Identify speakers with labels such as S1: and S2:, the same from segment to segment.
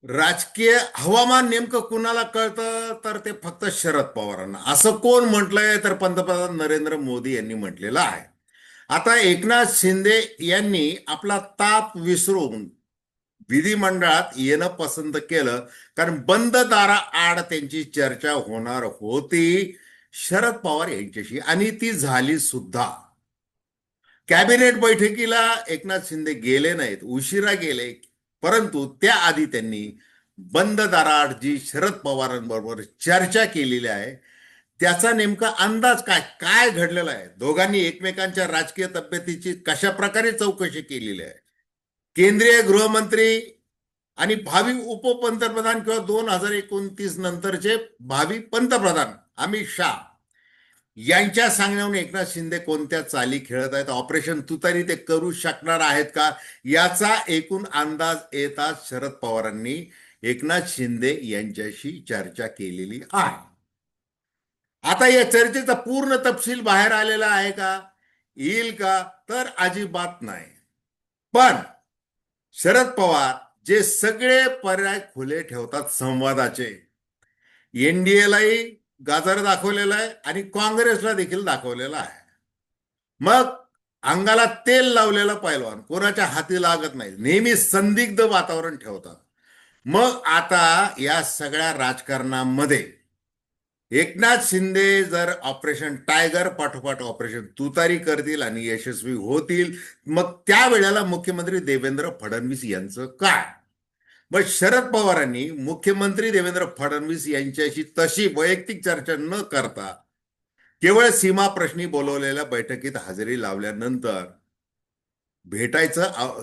S1: राजकीय हवामान नेमकं कुणाला कळतं तर ते फक्त शरद पवारांना. असं कोण म्हटलंय तर पंतप्रधान नरेंद्र मोदी यांनी म्हटलेलं आहे. आता एकनाथ शिंदे यांनी आपला ताप विसरून विधिमंडळात येणं पसंत केलं, कारण बंद दाराआड त्यांची चर्चा होणार होती शरद पवार यांच्याशी, आणि ती झाली सुद्धा. कॅबिनेट बैठकीला एकनाथ शिंदे गेले नाहीत, उशिरा गेले, परंतु त्याआधी त्यांनी बंद दाराआड जी शरद पवारांबरोबर चर्चा केलेली आहे त्याचा नेमका अंदाज काय काय घडलेला आहे, दोघांनी एकमेकांच्या राजकीय तब्येतीची कशा प्रकारे चौकशी केलेली आहे. केंद्रीय गृहमंत्री आणि भावी उपपंतप्रधान किंवा 2029 नंतरचे भावी पंतप्रधान अमित शाह यांच्या सांगण्यावरून एकनाथ शिंदे कोणत्या चाली खेळत आहेत, ऑपरेशन तुतारी ते करू शकणार आहेत का, याचा एकूण अंदाज येताच शरद पवारांनी एकनाथ शिंदे यांच्याशी चर्चा केलेली आहे. आता या चर्चेचा पूर्ण तपशील बाहेर आलेला आहे का, येईल का, तर अजिबात नाही. पण शरद पवार जे सगळे पर्याय खुले ठेवतात संवादाचे, एनडीएलाही गाजर दाखवलेला आहे आणि काँग्रेसला देखील दाखवलेला आहे. मग अंगाला तेल लावलेला पैलवान कोणाच्या हाती लागत नाही, नेहमी संदिग्ध वातावरण ठेवतात. मग आता या सगळ्या राजकारणामध्ये एकनाथ शिंदे जर ऑपरेशन टायगर पाठोपाठ ऑपरेशन तुतारी करतील आणि यशस्वी होतील, मग त्यावेळेला मुख्यमंत्री देवेंद्र फडणवीस यांचं काय. मग शरद पवारांनी मुख्यमंत्री देवेंद्र फडणवीस यांच्याशी तशी वैयक्तिक चर्चा न करता केवळ सीमा प्रश्नी बोलवलेल्या बैठकीत हजेरी लावल्यानंतर भेटायचं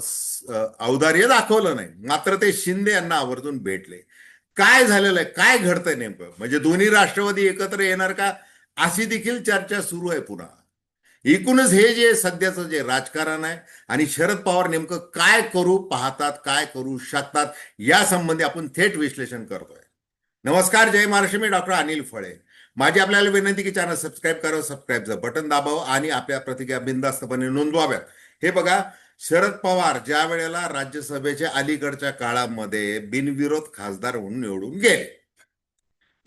S1: औदार्य दाखवलं नाही. मात्र ते शिंदे यांना आवर्जून भेटले. काय झालेलं आहे, काय घडतंय नेमकं, म्हणजे दोन्ही राष्ट्रवादी एकत्र येणार का, अशी देखील चर्चा सुरू आहे पुन्हा. एकूणच हे जे सध्याचं जे राजकारण आहे आणि शरद पवार नेमकं काय करू पाहतात, काय करू शकतात, या संबंधी आपण थेट विश्लेषण करतोय. नमस्कार, जय महाराष्ट्र. मी डॉक्टर अनिल फळे. माझी आपल्याला विनंती की चॅनल सबस्क्राईब करावं, सबस्क्राईबचं बटन दाबावं आणि आपल्या प्रतिक्रिया बिनधास्तपणे नोंदवाव्यात. हे बघा, शरद पवार ज्या वेळेला राज्यसभेच्या अलीकडच्या काळामध्ये बिनविरोध खासदार म्हणून निवडून गेले,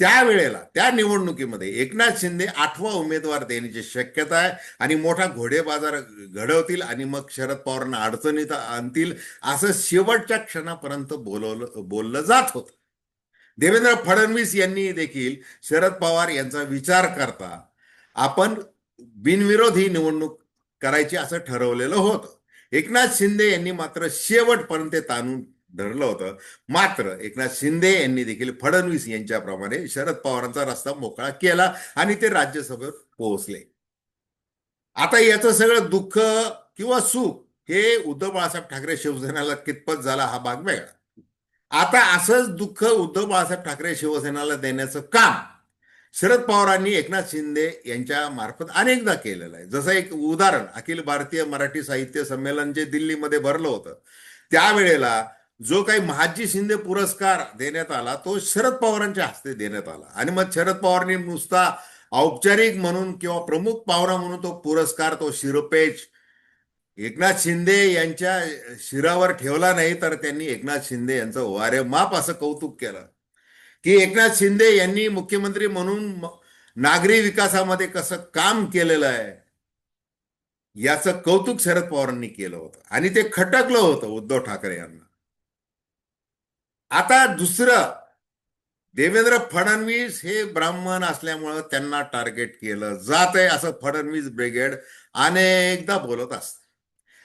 S1: त्यावेळेला त्या निवडणुकीमध्ये एकनाथ शिंदे 8वा उमेदवार देण्याची शक्यता आहे आणि मोठा घोडेबाजार घडवतील आणि मग शरद पवारांना अडचणीत आणतील, असं शेवटच्या क्षणापर्यंत बोललं जात होतं. देवेंद्र फडणवीस यांनी देखील शरद पवार यांचा विचार करता आपण बिनविरोध ही निवडणूक करायची असं ठरवलेलं होतं. एकनाथ शिंदे यांनी मात्र शेवटपर्यंत ताणून धरलं होतं. मात्र एकनाथ शिंदे यांनी देखील फडणवीस यांच्याप्रमाणे शरद पवारांचा रस्ता मोकळा केला आणि ते राज्यसभेवर पोहोचले. आता याचं सगळं दुःख किंवा सुख हे उद्धव बाळासाहेब ठाकरे शिवसेनेला कितपत झाला हा भाग वेगळा. आता असंच दुःख उद्धव बाळासाहेब ठाकरे शिवसेनेला देण्याचं काम शरद पवारांनी एकनाथ शिंदे यांच्या मार्फत अनेकदा केलेलं आहे. जसं एक उदाहरण, अखिल भारतीय मराठी साहित्य संमेलन जे दिल्लीमध्ये भरलं होतं, त्यावेळेला जो काही महाजी शिंदे पुरस्कार देण्यात आला तो शरद पवारांच्या हस्ते देण्यात आला. आणि मग शरद पवारांनी नुसता औपचारिक म्हणून किंवा प्रमुख पाहुणा म्हणून तो पुरस्कार, तो शिरपेच एकनाथ शिंदे यांच्या शिरावर ठेवला नाही, तर त्यांनी एकनाथ शिंदे यांचं वारेमाप असं कौतुक केलं की एकनाथ शिंदे यांनी मुख्यमंत्री म्हणून नागरी विकासामध्ये कसं काम केलेलं आहे याचं कौतुक शरद पवारांनी केलं होतं आणि ते खटकलं होतं उद्धव ठाकरे यांना. आता दुसरं, देवेंद्र फडणवीस हे ब्राह्मण असल्यामुळं त्यांना टार्गेट केलं जात आहे असं फडणवीस ब्रिगेड अनेकदा बोलत असतं.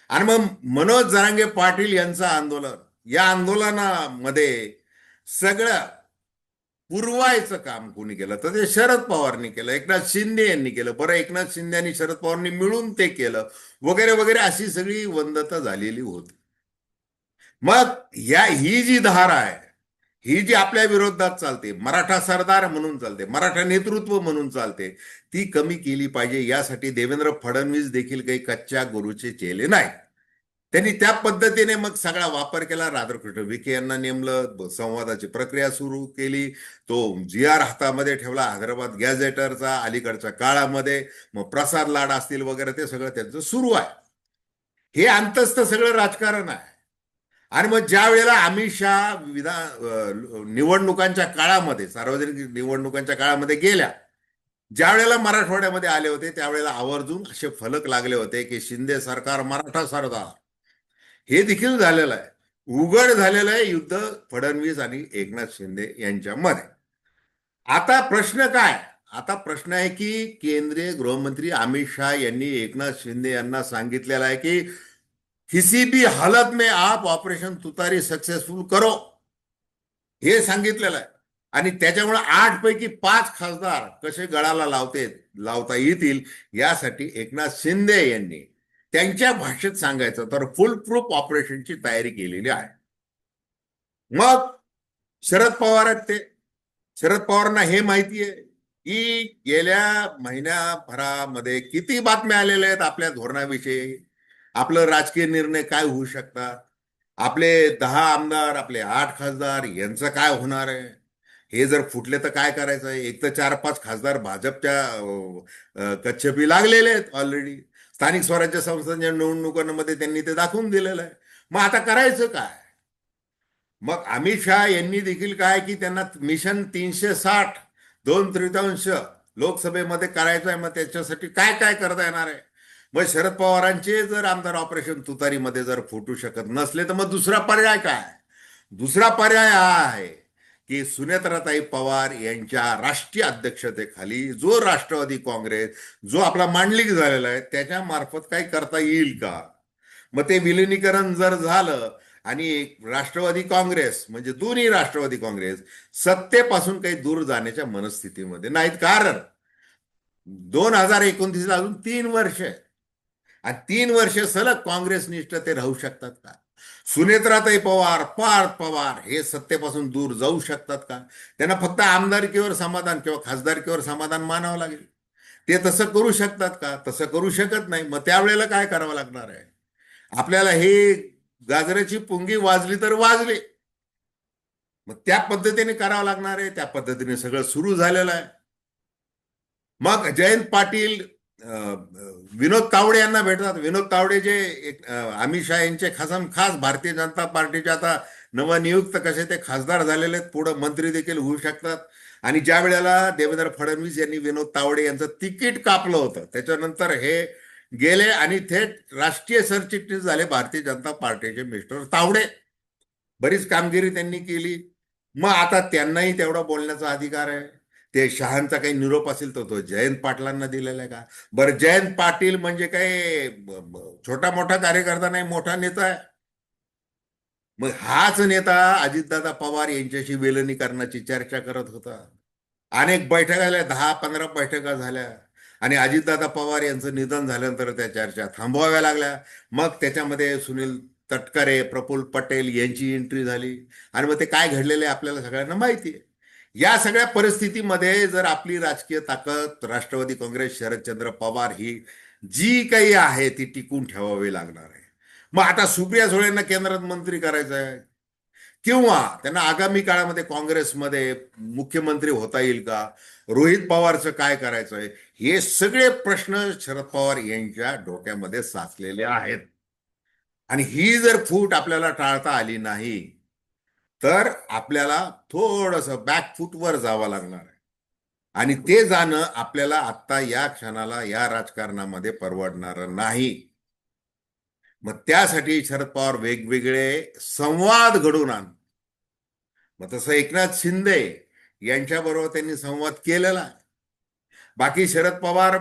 S1: आणि मग मनोज जरांगे पाटील यांचं आंदोलन, या आंदोलनामध्ये सगळं पुरवायचं काम कोणी केलं तर ते शरद पवारनी केलं, एकनाथ शिंदे यांनी केलं. बरं, एकनाथ शिंदे आणि शरद पवारांनी मिळून ते केलं वगैरे वगैरे, अशी सगळी वंदता झालेली होती. मग ही जी धार आहे, ही जी आपल्या विरोधात चालते, मराठा सरदार म्हणून चालते, मराठा नेतृत्व म्हणून चालते, ती कमी केली पाहिजे. यासाठी देवेंद्र फडणवीस देखील काही कच्च्या गुरुचे चेले नाही. त्यांनी त्या पद्धतीने मग सगळा वापर केला. राधाकृष्ण विखे यांना नेमलं, संवादाची प्रक्रिया सुरू केली, तो GR हातामध्ये ठेवला, हैदराबाद गॅझेटरचा अलीकडच्या काळामध्ये. मग प्रसाद लाड असतील वगैरे, ते सगळं त्यांचं सुरू आहे. हे अंतस्थ सगळं राजकारण आहे. आणि मग ज्या वेळेला अमित शहा निवडणुकांच्या काळामध्ये, सार्वजनिक निवडणुकांच्या काळामध्ये गेल्या, ज्या वेळेला मराठवाड्यामध्ये आले होते त्यावेळेला आवर्जून असे फलक लागले होते की शिंदे सरकार मराठा सरदार. हे देखील झालेलं आहे. उघड झालेलं आहे युद्ध फडणवीस आणि एकनाथ शिंदे यांच्यामध्ये. आता प्रश्न काय? आता प्रश्न आहे की केंद्रीय गृहमंत्री अमित शाह यांनी एकनाथ शिंदे यांना सांगितलेलं आहे की किसी भी हालत में आप ऑपरेशन तुतारी सक्सेसफुल करो, हे सांगितलेलं आहे. आणि त्याच्यामुळे 8 पैकी 5 खासदार कसे गळाला लावता येतील यासाठी एकनाथ शिंदे यांनी त्यांच्या भाषेत सांगायचं तर फुल प्रूफ ऑपरेशनची तयारी केलेली आहे. मग शरद पवार आहेत ते. शरद पवारांना हे माहिती आहे की गेल्या महिन्याभरामध्ये किती बातम्या आलेल्या आहेत आपल्या धोरणाविषयी, आपलं राजकीय निर्णय काय होऊ शकतात, आपले 10 आमदार, आपले 8 खासदार यांचं काय होणार आहे, हे जर फुटले तर काय करायचं आहे. एक तर 4-5 खासदार भाजपच्या कच्छेपी लागलेले आहेत ऑलरेडी. स्थानिक स्वराज्य संस्थांच्या निवडणुकांमध्ये त्यांनी ते दाखवून दिलेलं आहे. मग आता करायचं काय? मग अमित शहा यांनी देखील काय की त्यांना मिशन 360 2/3 लोकसभेमध्ये करायचं आहे. मग त्याच्यासाठी काय काय करता येणार आहे? मग शरद पवारांचे जर आमदार ऑपरेशन तुतारीमध्ये जर फुटू शकत नसले तर मग दुसरा पर्याय काय? दुसरा पर्याय हा आहे की सुनेत्राताई पवार यांच्या राष्ट्रीय अध्यक्षतेखाली जो राष्ट्रवादी काँग्रेस, जो आपला मांडलिक झालेला आहे, त्याच्या मार्फत काही करता येईल का? मग ते विलिनीकरण जर झालं आणि राष्ट्रवादी काँग्रेस म्हणजे दोन्ही राष्ट्रवादी काँग्रेस सत्तेपासून काही दूर जाण्याच्या मनस्थितीमध्ये नाहीत. कारण 2029ला अजून 3 वर्ष आहे. आणि 3 वर्ष सलग काँग्रेसनिष्ठ ते राहू शकतात का? सुनेत्राताई पवार, पार्थ पवार हे सत्तेपासून दूर जाऊ शकतात का? त्यांना फक्त आमदारकीवर समाधान किंवा खासदारकीवर समाधान मानावं लागेल. ते तसं करू शकतात का? तसं करू शकत नाही. मग त्यावेळेला काय करावं लागणार आहे? आपल्याला हे गाजराची पुंगी वाजली तर वाजली, मग त्या पद्धतीने करावं लागणार आहे. त्या पद्धतीने सगळं सुरू झालेलं आहे. मग जयंत पाटील विनोद तावडे यांना भेटतात. विनोद तावडे जे अमित शहा यांचे खास भारतीय जनता पार्टीचे आता नवनियुक्त कसे ते खासदार झालेले आहेत, पुढे मंत्री देखील होऊ शकतात. आणि ज्या वेळेला देवेंद्र फडणवीस यांनी विनोद तावडे यांचं तिकीट कापलं होतं त्याच्यानंतर हे गेले आणि थेट राष्ट्रीय सरचिटणीस झाले भारतीय जनता पार्टीचे मिस्टर तावडे. बरीच कामगिरी त्यांनी केली. मग आता त्यांनाही तेवढा बोलण्याचा अधिकार आहे. ते शहांचा काही निरोप असेल तर तो जयंत पाटलांना दिलेला आहे का? बरं, जयंत पाटील म्हणजे काय छोटा मोठा कार्यकर्ता नाही, मोठा नेता आहे. मग हाच नेता अजितदादा पवार यांच्याशी विलिनीकरणाची चर्चा करत होता. अनेक बैठका झाल्या, 10-15 बैठका झाल्या. आणि अजितदादा पवार यांचं निधन झाल्यानंतर त्या चर्चा थांबवाव्या लागल्या. मग त्याच्यामध्ये सुनील तटकरे, प्रफुल्ल पटेल यांची एंट्री झाली. आणि मग ते काय घडलेले आपल्याला सगळ्यांना माहिती आहे. या सगळ्या परिस्थितीमध्ये जर आपली राजकीय ताकद राष्ट्रवादी काँग्रेस, शरदचंद्र पवार ही जी काही आहे ती टिकून ठेवावी लागणार आहे. मग आता सुप्रिया सुळेंना केंद्रात मंत्री करायचं आहे किंवा त्यांना आगामी काळामध्ये काँग्रेसमध्ये मुख्यमंत्री होता येईल का? रोहित पवारचं काय करायचं आहे? हे सगळे प्रश्न शरद पवार यांच्या डोक्यामध्ये साचलेले आहेत. आणि ही जर फूट आपल्याला टाळता आली नाही तर आपल्याला थोडंसं बॅकफूटवर जावं लागणार आहे. आणि ते जाणं आपल्याला आत्ता या क्षणाला या राजकारणामध्ये परवडणार नाही. मग त्यासाठी शरद पवार वेगवेगळे संवाद घडवून आण. मग तसं एकनाथ शिंदे यांच्याबरोबर त्यांनी संवाद केलेला आहे. बाकी शरद पवार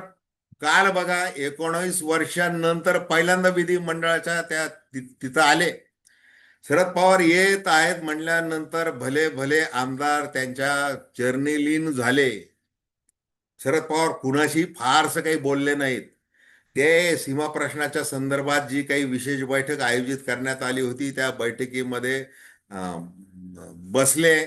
S1: काल बघा 19 वर्षांनंतर पहिल्यांदा विधिमंडळाच्या तिथं आले. शरद पवार येत आहेत म्हणल्यानंतर भले भले आमदार त्यांच्या चरणी लीन झाले. शरद पवार कुणाशी फारसं काही बोलले नाहीत. ते सीमा प्रश्नाच्या संदर्भात जी काही विशेष बैठक आयोजित करण्यात आली होती त्या बैठकीमध्ये बसले.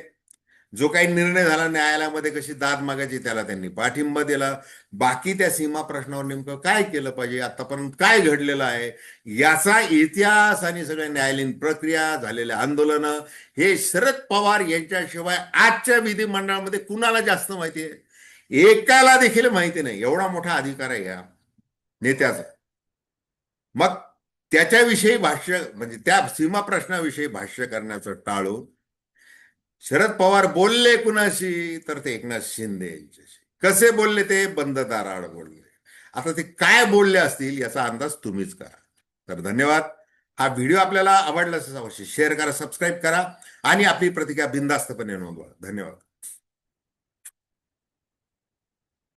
S1: जो काही निर्णय झाला न्यायालयामध्ये कशी दाद मागायची त्याला त्यांनी पाठिंबा दिला. बाकी त्या सीमा प्रश्नावर नेमकं काय केलं पाहिजे, आतापर्यंत काय घडलेलं आहे याचा इतिहास आणि सगळ्या न्यायालयीन प्रक्रिया, झालेल्या आंदोलनं हे शरद पवार यांच्याशिवाय आजच्या विधिमंडळामध्ये कुणाला जास्त माहिती आहे? एकाला देखील माहिती नाही. एवढा मोठा अधिकार आहे या नेत्याचा. मग त्याच्याविषयी भाष्य म्हणजे त्या सीमा प्रश्नाविषयी भाष्य करण्याचं टाळून शरद पवार बोलले कुणाशी तर ते एकनाथ शिंदे यांच्याशी. कसे बोलले ते बंद दाराआड बोलले. आता ते काय बोलले असतील याचा अंदाज तुम्हीच करा. तर धन्यवाद. हा व्हिडिओ आपल्याला आवडला असेल अवश्य शेअर करा, सबस्क्राईब करा आणि आपली प्रतिक्रिया बिनधास्तपणे नोंदवा. धन्यवाद.